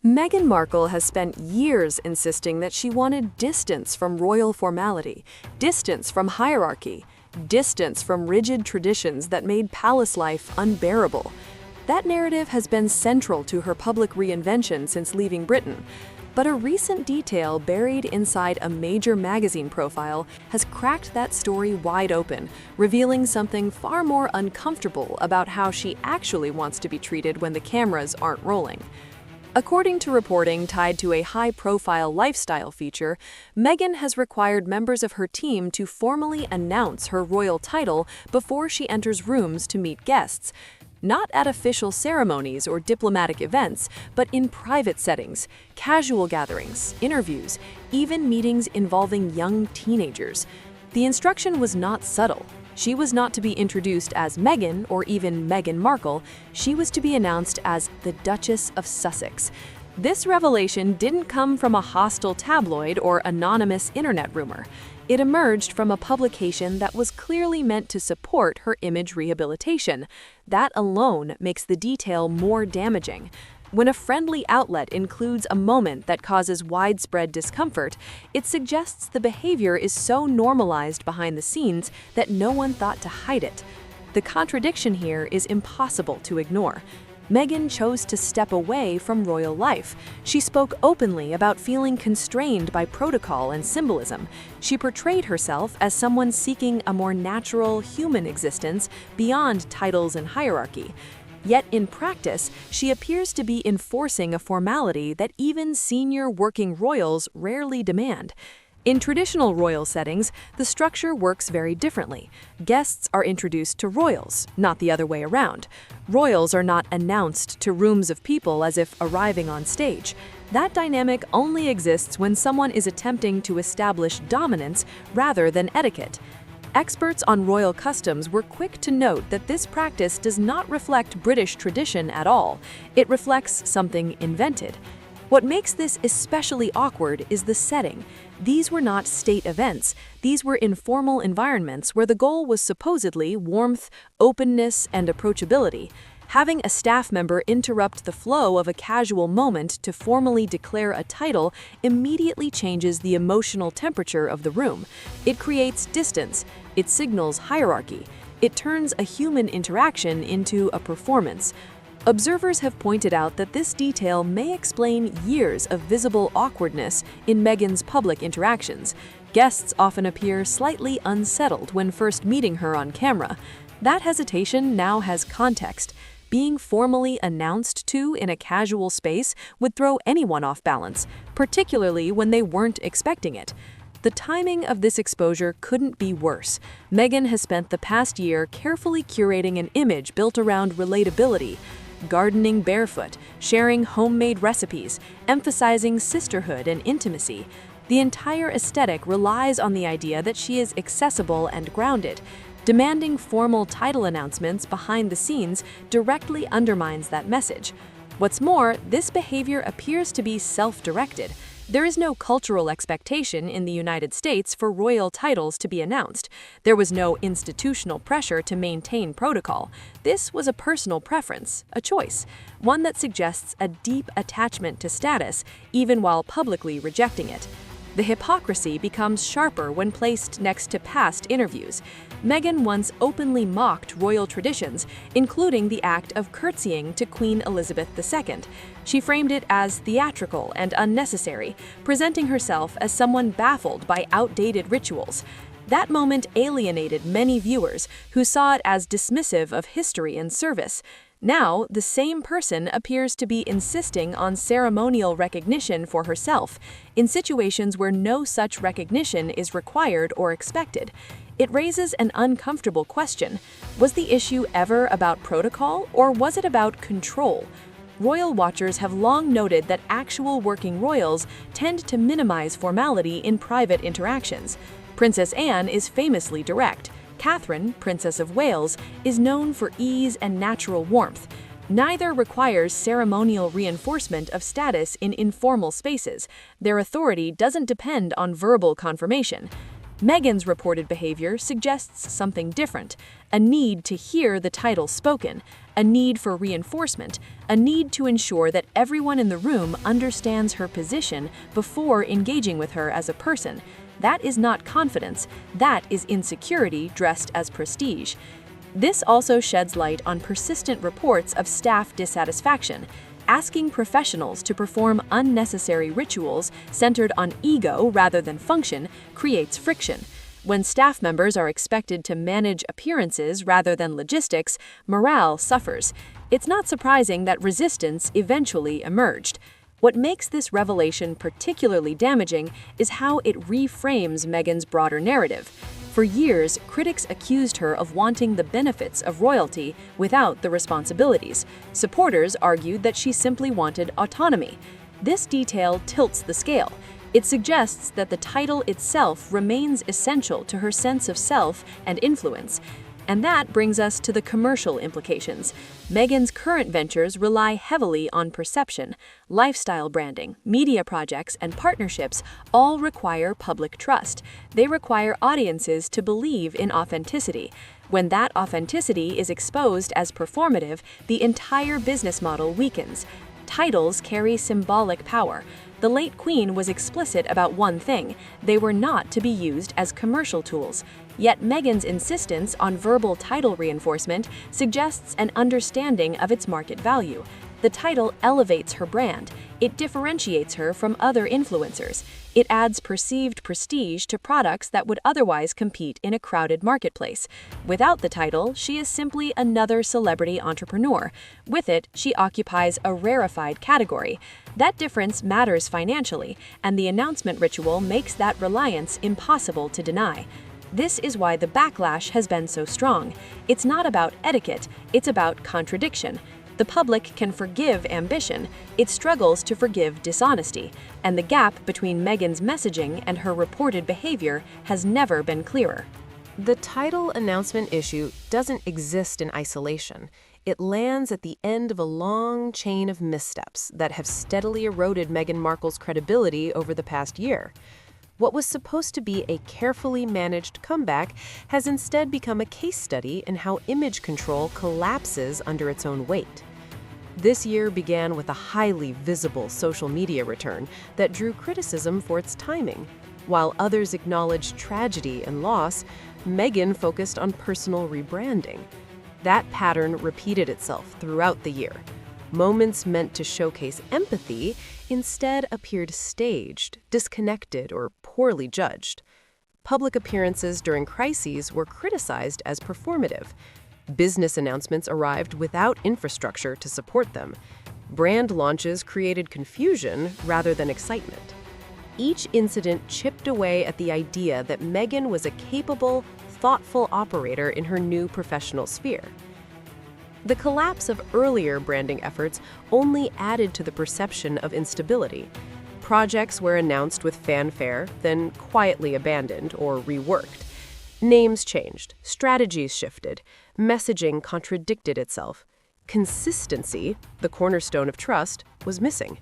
Meghan Markle has spent years insisting that she wanted distance from royal formality, distance from hierarchy, distance from rigid traditions that made palace life unbearable. That narrative has been central to her public reinvention since leaving Britain. But a recent detail buried inside a major magazine profile has cracked that story wide open, revealing something far more uncomfortable about how she actually wants to be treated when the cameras aren't rolling. According to reporting tied to a high-profile lifestyle feature, Meghan has required members of her team to formally announce her royal title before she enters rooms to meet guests. Not at official ceremonies or diplomatic events, but in private settings, casual gatherings, interviews, even meetings involving young teenagers. The instruction was not subtle. She was not to be introduced as Meghan or even Meghan Markle. She was to be announced as the Duchess of Sussex. This revelation didn't come from a hostile tabloid or anonymous internet rumor. It emerged from a publication that was clearly meant to support her image rehabilitation. That alone makes the detail more damaging. When a friendly outlet includes a moment that causes widespread discomfort, it suggests the behavior is so normalized behind the scenes that no one thought to hide it. The contradiction here is impossible to ignore. Meghan chose to step away from royal life. She spoke openly about feeling constrained by protocol and symbolism. She portrayed herself as someone seeking a more natural, human existence beyond titles and hierarchy. Yet in practice, she appears to be enforcing a formality that even senior working royals rarely demand. In traditional royal settings, the structure works very differently. Guests are introduced to royals, not the other way around. Royals are not announced to rooms of people as if arriving on stage. That dynamic only exists when someone is attempting to establish dominance rather than etiquette. Experts on royal customs were quick to note that this practice does not reflect British tradition at all. It reflects something invented. What makes this especially awkward is the setting. These were not state events. These were informal environments where the goal was supposedly warmth, openness, and approachability. Having a staff member interrupt the flow of a casual moment to formally declare a title immediately changes the emotional temperature of the room. It creates distance. It signals hierarchy. It turns a human interaction into a performance. Observers have pointed out that this detail may explain years of visible awkwardness in Meghan's public interactions. Guests often appear slightly unsettled when first meeting her on camera. That hesitation now has context. Being formally announced to in a casual space would throw anyone off balance, particularly when they weren't expecting it. The timing of this exposure couldn't be worse. Meghan has spent the past year carefully curating an image built around relatability, gardening barefoot, sharing homemade recipes, emphasizing sisterhood and intimacy. The entire aesthetic relies on the idea that she is accessible and grounded. Demanding formal title announcements behind the scenes directly undermines that message. What's more, this behavior appears to be self-directed. There is no cultural expectation in the United States for royal titles to be announced. There was no institutional pressure to maintain protocol. This was a personal preference, a choice, one that suggests a deep attachment to status, even while publicly rejecting it. The hypocrisy becomes sharper when placed next to past interviews. Meghan once openly mocked royal traditions, including the act of curtsying to Queen Elizabeth II. She framed it as theatrical and unnecessary, presenting herself as someone baffled by outdated rituals. That moment alienated many viewers who saw it as dismissive of history and service. Now, the same person appears to be insisting on ceremonial recognition for herself, in situations where no such recognition is required or expected. It raises an uncomfortable question. Was the issue ever about protocol, or was it about control? Royal watchers have long noted that actual working royals tend to minimize formality in private interactions. Princess Anne is famously direct. Catherine, Princess of Wales, is known for ease and natural warmth. Neither requires ceremonial reinforcement of status in informal spaces. Their authority doesn't depend on verbal confirmation. Meghan's reported behavior suggests something different: a need to hear the title spoken, a need for reinforcement, a need to ensure that everyone in the room understands her position before engaging with her as a person. That is not confidence, that is insecurity dressed as prestige. This also sheds light on persistent reports of staff dissatisfaction. Asking professionals to perform unnecessary rituals centered on ego rather than function creates friction. When staff members are expected to manage appearances rather than logistics, morale suffers. It's not surprising that resistance eventually emerged. What makes this revelation particularly damaging is how it reframes Meghan's broader narrative. For years, critics accused her of wanting the benefits of royalty without the responsibilities. Supporters argued that she simply wanted autonomy. This detail tilts the scale. It suggests that the title itself remains essential to her sense of self and influence. And that brings us to the commercial implications. Meghan's current ventures rely heavily on perception. Lifestyle branding, media projects, and partnerships all require public trust. They require audiences to believe in authenticity. When that authenticity is exposed as performative, the entire business model weakens. Titles carry symbolic power. The late Queen was explicit about one thing: they were not to be used as commercial tools. Yet Meghan's insistence on verbal title reinforcement suggests an understanding of its market value. The title elevates her brand. It differentiates her from other influencers. It adds perceived prestige to products that would otherwise compete in a crowded marketplace. Without the title, she is simply another celebrity entrepreneur. With it, she occupies a rarefied category. That difference matters financially, and the announcement ritual makes that reliance impossible to deny. This is why the backlash has been so strong. It's not about etiquette, it's about contradiction. The public can forgive ambition, it struggles to forgive dishonesty, and the gap between Meghan's messaging and her reported behavior has never been clearer. The title announcement issue doesn't exist in isolation. It lands at the end of a long chain of missteps that have steadily eroded Meghan Markle's credibility over the past year. What was supposed to be a carefully managed comeback has instead become a case study in how image control collapses under its own weight. This year began with a highly visible social media return that drew criticism for its timing. While others acknowledged tragedy and loss, Meghan focused on personal rebranding. That pattern repeated itself throughout the year. Moments meant to showcase empathy instead appeared staged, disconnected, or poorly judged. Public appearances during crises were criticized as performative. Business announcements arrived without infrastructure to support them. Brand launches created confusion rather than excitement. Each incident chipped away at the idea that Meghan was a capable, thoughtful operator in her new professional sphere. The collapse of earlier branding efforts only added to the perception of instability. Projects were announced with fanfare, then quietly abandoned or reworked. Names changed, strategies shifted, messaging contradicted itself. Consistency, the cornerstone of trust, was missing.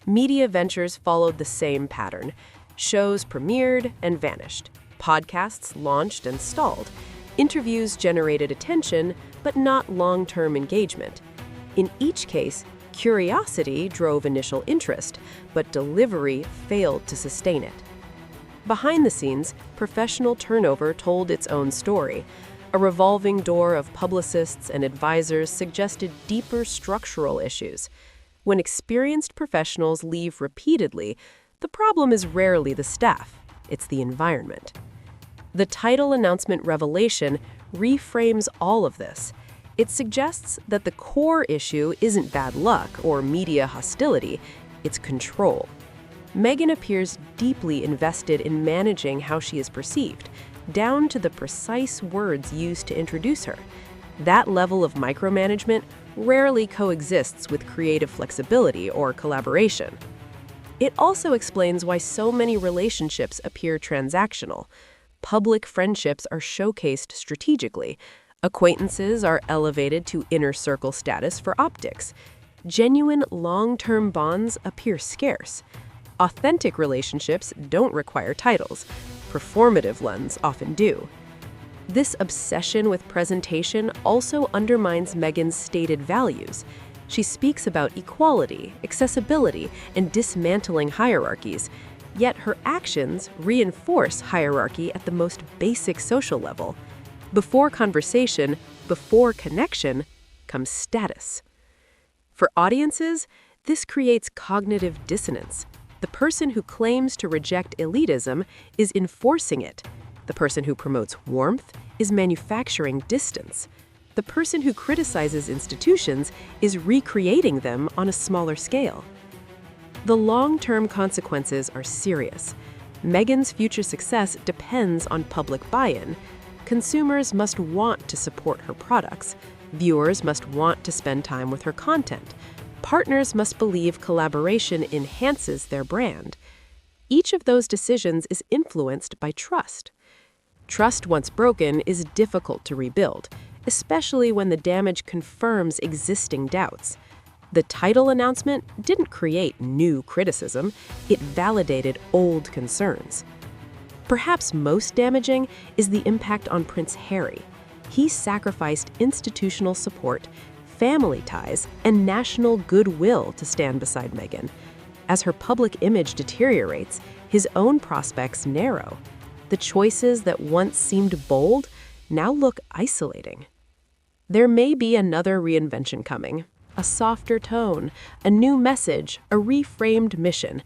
Media ventures followed the same pattern. Shows premiered and vanished. Podcasts launched and stalled. Interviews generated attention, but not long-term engagement. In each case, curiosity drove initial interest, but delivery failed to sustain it. Behind the scenes, professional turnover told its own story. A revolving door of publicists and advisors suggested deeper structural issues. When experienced professionals leave repeatedly, the problem is rarely the staff, it's the environment. The title announcement revelation reframes all of this. It suggests that the core issue isn't bad luck or media hostility, it's control. Meghan appears deeply invested in managing how she is perceived, down to the precise words used to introduce her. That level of micromanagement rarely coexists with creative flexibility or collaboration. It also explains why so many relationships appear transactional. Public friendships are showcased strategically. Acquaintances are elevated to inner circle status for optics. Genuine long-term bonds appear scarce. Authentic relationships don't require titles. performative ones often do. This obsession with presentation also undermines Meghan's stated values. She speaks about equality, accessibility, and dismantling hierarchies, yet her actions reinforce hierarchy at the most basic social level. Before conversation, before connection, comes status. For audiences, this creates cognitive dissonance. The person who claims to reject elitism is enforcing it. The person who promotes warmth is manufacturing distance. The person who criticizes institutions is recreating them on a smaller scale. The long-term consequences are serious. Meghan's future success depends on public buy-in. Consumers must want to support her products. Viewers must want to spend time with her content. Partners must believe collaboration enhances their brand. Each of those decisions is influenced by trust. Trust once broken is difficult to rebuild, especially when the damage confirms existing doubts. The title announcement didn't create new criticism, it validated old concerns. Perhaps most damaging is the impact on Prince Harry. He sacrificed institutional support, family ties, and national goodwill to stand beside Meghan. As her public image deteriorates, his own prospects narrow. The choices that once seemed bold now look isolating. There may be another reinvention coming, a softer tone, a new message, a reframed mission.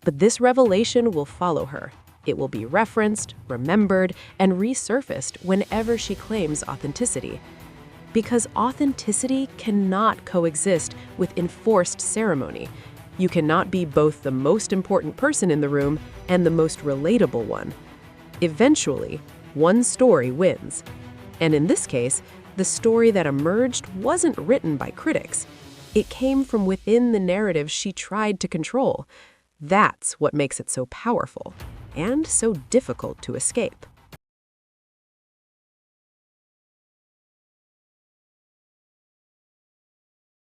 But this revelation will follow her. It will be referenced, remembered, and resurfaced whenever she claims authenticity. Because authenticity cannot coexist with enforced ceremony. You cannot be both the most important person in the room and the most relatable one. Eventually, one story wins. And in this case, the story that emerged wasn't written by critics. It came from within the narrative she tried to control. That's what makes it so powerful and so difficult to escape.